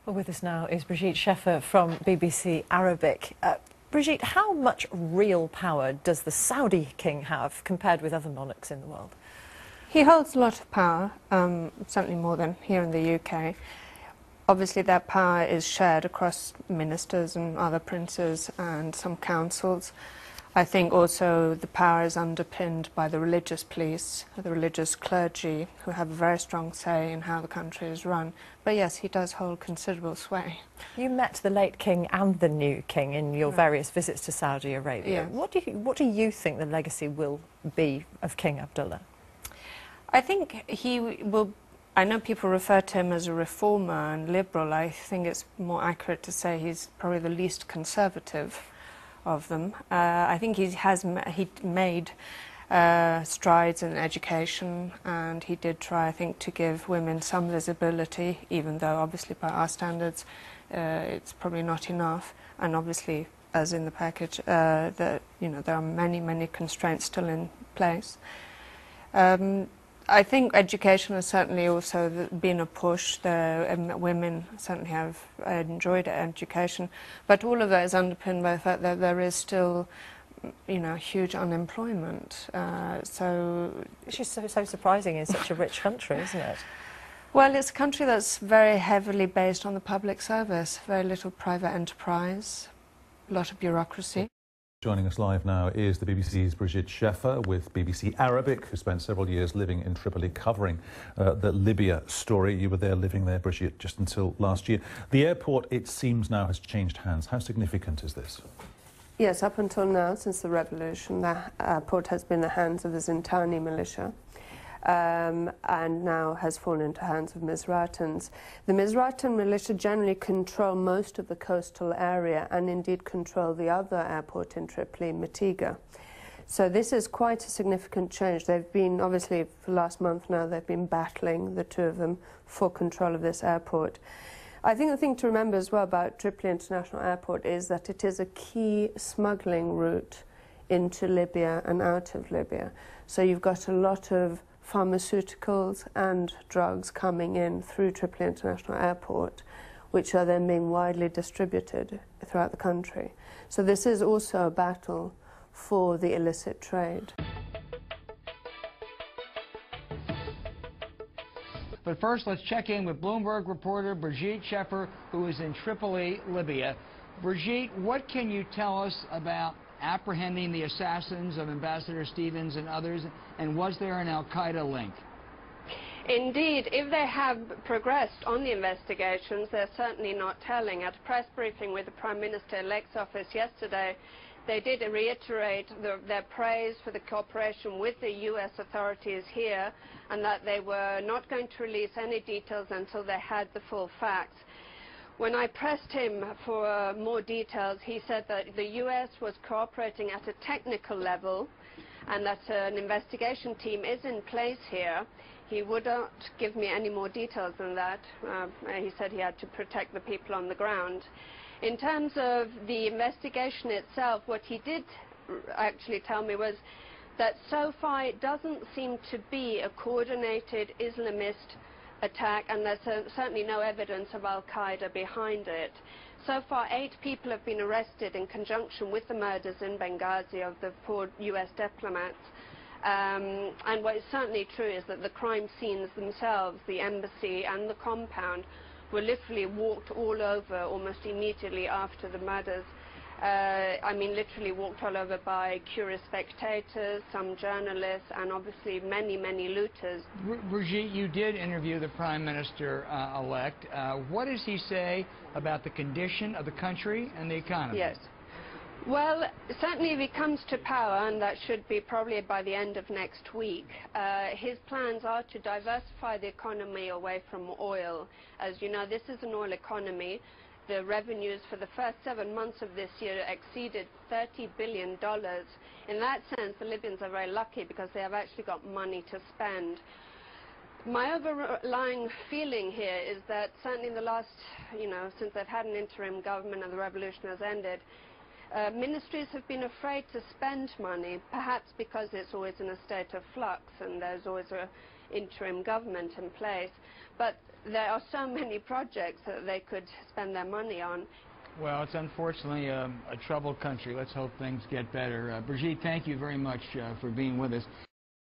Well, with us now is Brigitte Scheffer from BBC Arabic. Brigitte, how much real power does the Saudi king have compared with other monarchs in the world? He holds a lot of power, certainly more than here in the UK. Obviously that power is shared across ministers and other princes and some councils. I think also the power is underpinned by the religious police, the religious clergy, who have a very strong say in how the country is run. But yes, he does hold considerable sway. You met the late king and the new king in your various visits to Saudi Arabia. Yes. What do you think the legacy will be of King Abdullah? I think he will. I know people refer to him as a reformer and liberal. I think it's more accurate to say he's probably the least conservative of them. I think he made strides in education, and he did try, I think, to give women some visibility, even though obviously by our standards it's probably not enough. And obviously, as in the package, there are many constraints still in place. I think education has certainly also been a push. Women certainly have enjoyed education, but all of that is underpinned by the fact that there is still, huge unemployment. Which is so surprising in such a rich country, isn't it? Well, it's a country that's very heavily based on the public service, very little private enterprise, a lot of bureaucracy. Joining us live now is the BBC's Brigitte Scheffer with BBC Arabic, who spent several years living in Tripoli covering the Libya story. You were there, living there, Brigitte, just until last year. The airport, it seems now, has changed hands. How significant is this? Yes, up until now, since the revolution, the airport has been in the hands of the Zintani militia. And now has fallen into hands of Misratans. The Misratan militia generally control most of the coastal area and indeed control the other airport in Tripoli, Mitiga. So this is quite a significant change. They've been, obviously, for the last month now, they've been battling, the two of them, for control of this airport. I think the thing to remember as well about Tripoli International Airport is that it is a key smuggling route into Libya and out of Libya. So you've got a lot of pharmaceuticals and drugs coming in through Tripoli International Airport, which are then being widely distributed throughout the country. So this is also a battle for the illicit trade. But first, let's check in with Bloomberg reporter Brigitte Scheffer, who is in Tripoli, Libya. Brigitte, what can you tell us about apprehending the assassins of Ambassador Stevens and others, and was there an al-Qaeda link? Indeed, if they have progressed on the investigations, they're certainly not telling. At a press briefing with the Prime Minister-elect's office yesterday, they did reiterate their praise for the cooperation with the US authorities here, and that they were not going to release any details until they had the full facts. When I pressed him for more details, he said that the US was cooperating at a technical level and that an investigation team is in place here. He would not give me any more details than that. He said he had to protect the people on the ground. In terms of the investigation itself, what he did actually tell me was that so far it doesn't seem to be a coordinated Islamist attack, and there's certainly no evidence of al-Qaeda behind it. So far, 8 people have been arrested in conjunction with the murders in Benghazi of the 4 US diplomats. And what is certainly true is that the crime scenes themselves, the embassy and the compound, were literally walked all over almost immediately after the murders. I mean, literally walked all over by curious spectators, some journalists, and obviously many looters. Brigitte, you did interview the Prime Minister-elect. What does he say about the condition of the country and the economy? Yes. Well, certainly if he comes to power, and that should be probably by the end of next week, his plans are to diversify the economy away from oil. As you know, this is an oil economy. The revenues for the first 7 months of this year exceeded $30 billion. In that sense, the Libyans are very lucky because they have actually got money to spend. My overlying feeling here is that certainly in the last, since they've had an interim government and the revolution has ended, ministries have been afraid to spend money, perhaps because it's always in a state of flux and there's always interim government in place. But there are so many projects that they could spend their money on. Well, it's unfortunately a troubled country. Let's hope things get better. Brigitte, thank you very much for being with us.